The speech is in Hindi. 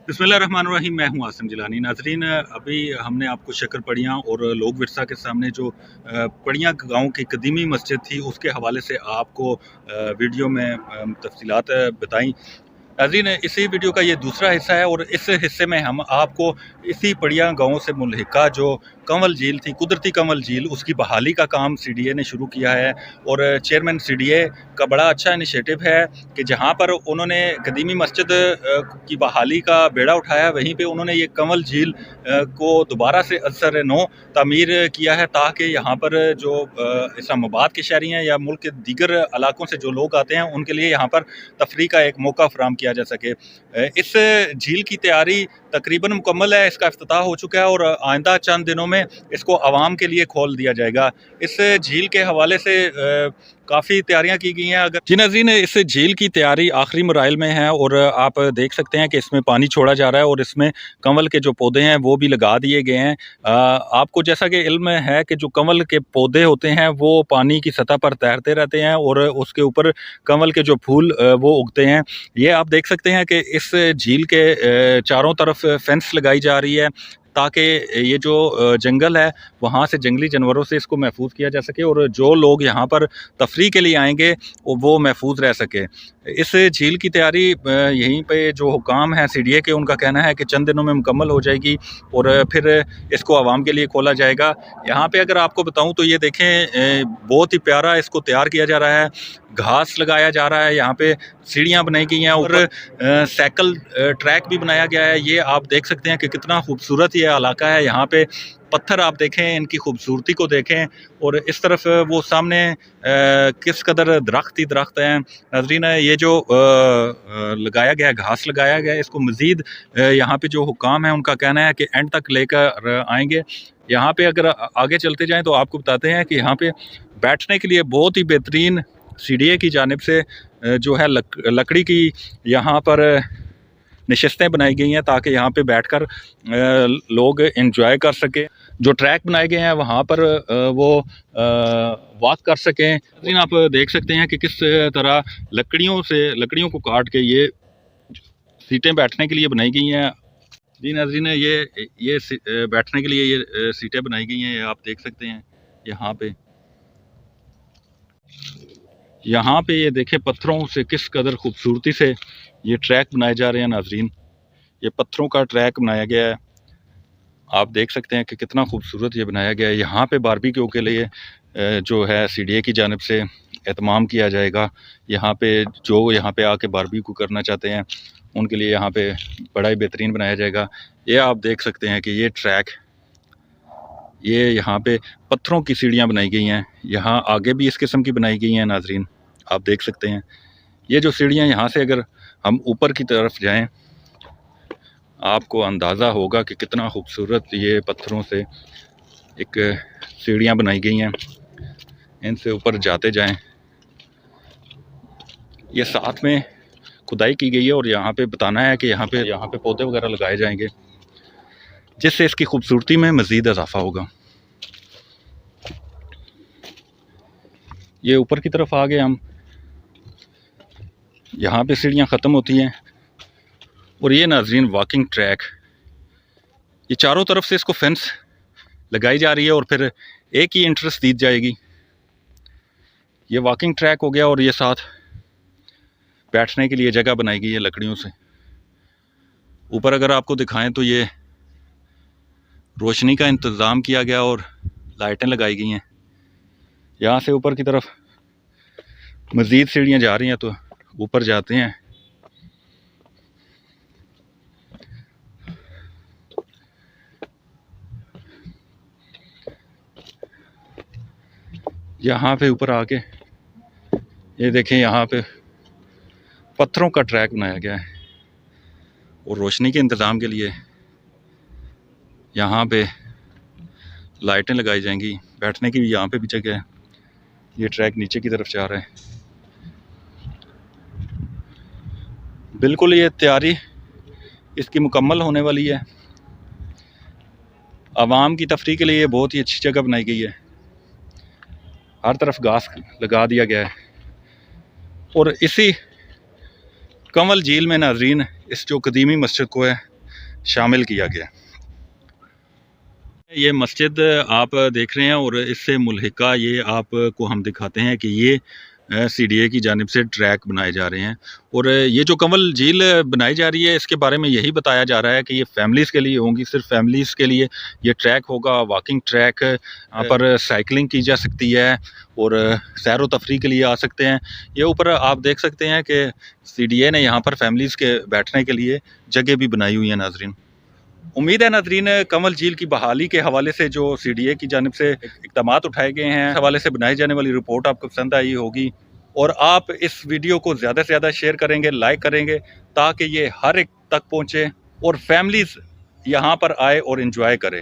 बिस्मिल्लाहिर्रहमानिर्रहीम। मैं हूं आसिम जिलानी। नाजरीन, अभी हमने आपको शक्करपड़ियाँ और लोक विरसा के सामने जो पड़ियाँ गांव की कदीमी मस्जिद थी उसके हवाले से आपको वीडियो में तफसीलात बताई। नाज़रीन, इसी वीडियो का ये दूसरा हिस्सा है और इस हिस्से में हम आपको इसी पड़िया गाँव से मुल्हिका जो कंवल झील थी, कुदरती कंवल झील, उसकी बहाली का काम सीडीए ने शुरू किया है। और चेयरमैन सीडीए का बड़ा अच्छा इनिशिएटिव है कि जहाँ पर उन्होंने कदीमी मस्जिद की बहाली का बेड़ा उठाया, वहीं पे उन्होंने ये कंवल झील को दोबारा से असर नो तामीर किया है, ताकि यहाँ पर जो इस्लामाबाद के शहरी हैं या मुल्क के दीगर इलाकों से जो लोग आते हैं उनके लिए यहाँ पर तफरी का एक मौका फराम किया जा सके। इस झील की तैयारी तकरीबन मुकम्मल है, इसका इफ्तिताह हो चुका है और आइंदा चंद दिनों में इसको आवाम के लिए खोल दिया जाएगा। इस झील के हवाले से काफ़ी तैयारियां की गई हैं। अगर जी नाज़रीन, इस झील की तैयारी आखिरी मराइल में है और आप देख सकते हैं कि इसमें पानी छोड़ा जा रहा है और इसमें कंवल के जो पौधे हैं वो भी लगा दिए गए हैं। आपको जैसा कि इल्म है कि जो कंवल के पौधे होते हैं वो पानी की सतह पर तैरते रहते हैं और उसके ऊपर कंवल के जो फूल वो उगते हैं। ये आप देख सकते हैं कि इस झील के चारों तरफ फेंस लगाई जा रही है, ताकि ये जो जंगल है वहाँ से जंगली जानवरों से इसको महफूज किया जा सके और जो लोग यहाँ पर तफरी के लिए आएंगे वो महफूज रह सके। इस झील की तैयारी यहीं पे जो हुकाम है सीडीए के, उनका कहना है कि चंद दिनों में मुकम्मल हो जाएगी और फिर इसको आवाम के लिए खोला जाएगा। यहाँ पे अगर आपको बताऊँ तो ये देखें, बहुत ही प्यारा इसको तैयार किया जा रहा है, घास लगाया जा रहा है, यहाँ पे सीढ़ियाँ बनाई गई हैं और साइकिल ट्रैक भी बनाया गया है। ये आप देख सकते हैं कि कितना खूबसूरत ये इलाका है। यहाँ पे पत्थर आप देखें, इनकी खूबसूरती को देखें और इस तरफ वो सामने किस कदर दरख्त ही दरख्त हैं। नाज़रीन, ये जो लगाया गया घास लगाया गया, इसको मज़ीद यहाँ पे जो हुकाम है उनका कहना है कि एंड तक लेकर आएंगे। यहाँ पे अगर आगे चलते जाएं तो आपको बताते हैं कि यहाँ पे बैठने के लिए बहुत ही बेहतरीन सीडीए की जानिब से जो है लकड़ी की यहाँ पर नशिस्तें बनाई गई हैं, ताकि यहाँ पे बैठकर लोग एंजॉय कर सकें। जो ट्रैक बनाए गए हैं वहाँ पर वो वॉक कर सकें। लेकिन आप देख सकते हैं कि किस तरह लकड़ियों को काट के ये सीटें बैठने के लिए बनाई गई हैं। जी नाज़रीन, ये बैठने के लिए ये सीटें बनाई गई हैं, ये आप देख सकते हैं। यहाँ पे ये देखें, पत्थरों से किस कदर खूबसूरती से ये ट्रैक बनाए जा रहे हैं। नाज़रीन, ये पत्थरों का ट्रैक बनाया गया है, आप देख सकते हैं कि कितना खूबसूरत ये बनाया गया है। यहाँ पे बारबेक्यू के लिए जो है सीडीए की जानिब से एहतमाम किया जाएगा। यहाँ पे आके बारबेक्यू करना चाहते हैं उनके लिए यहाँ पे बड़ा ही बेहतरीन बनाया जाएगा। ये आप देख सकते हैं कि ये ट्रैक, ये यहाँ पे पत्थरों की सीढ़ियाँ बनाई गई हैं। यहाँ आगे भी इस किस्म की बनाई गई हैं। नाजरीन, आप देख सकते हैं ये जो सीढ़ियाँ, यहाँ से अगर हम ऊपर की तरफ जाएं आपको अंदाज़ा होगा कि कितना खूबसूरत ये पत्थरों से एक सीढ़ियाँ बनाई गई हैं। इनसे ऊपर जाते जाएं, ये साथ में खुदाई की गई है और यहाँ पे बताना है कि यहाँ पे पौधे वगैरह लगाए जाएंगे, जिससे इसकी खूबसूरती में मज़ीद इजाफा होगा। ये ऊपर की तरफ आ गए हम, यहाँ पे सीढ़ियाँ ख़त्म होती हैं और ये नाज़रीन वॉकिंग ट्रैक, ये चारों तरफ से इसको फेंस लगाई जा रही है और फिर एक ही इंट्रेंस दी जाएगी। ये वॉकिंग ट्रैक हो गया और ये साथ बैठने के लिए जगह बनाई गई है लकड़ियों से। ऊपर अगर आपको दिखाएं तो ये रोशनी का इंतज़ाम किया गया और लाइटें लगाई गई हैं। यहाँ से ऊपर की तरफ मज़ीद सीढ़ियाँ जा रही हैं, तो ऊपर जाते हैं। यहाँ पे ऊपर आके ये देखें, यहाँ पे पत्थरों का ट्रैक बनाया गया है और रोशनी के इंतज़ाम के लिए यहाँ पे लाइटें लगाई जाएंगी। बैठने की भी यहाँ पे भी जगह है। ये ट्रैक नीचे की तरफ जा रहा है। बिल्कुल ये तैयारी इसकी मुकम्मल होने वाली है। आवाम की तफरी के लिए बहुत ही अच्छी जगह बनाई गई है। हर तरफ घास लगा दिया गया है और इसी कंवल झील में नाजरीन इस जो कदीमी मस्जिद को है शामिल किया गया। ये मस्जिद आप देख रहे हैं और इससे मुल्हिका ये आपको हम दिखाते हैं कि ये सीडीए की जानिब से ट्रैक बनाए जा रहे हैं और ये जो कंवल झील बनाई जा रही है इसके बारे में यही बताया जा रहा है कि ये फैमिलीज़ के लिए होंगी, सिर्फ फैमिलीज़ के लिए ये ट्रैक होगा, वॉकिंग ट्रैक, यहाँ पर साइकिलिंग की जा सकती है और सैर व तफरीह के लिए आ सकते हैं। ये ऊपर आप देख सकते हैं कि सीडीए ने यहाँ पर फैमिलीज़ के बैठने के लिए जगह भी बनाई हुई है नाजरीन। उम्मीद है नाजरीन कंवल झील की बहाली के हवाले से जो सीडीए की जानिब से इक़दामात उठाए गए हैं, इस हवाले से बनाई जाने वाली रिपोर्ट आपको पसंद आई होगी और आप इस वीडियो को ज़्यादा से ज़्यादा शेयर करेंगे, लाइक करेंगे ताकि ये हर एक तक पहुँचे और फैमिलीज़ यहाँ पर आए और इन्जॉय करें।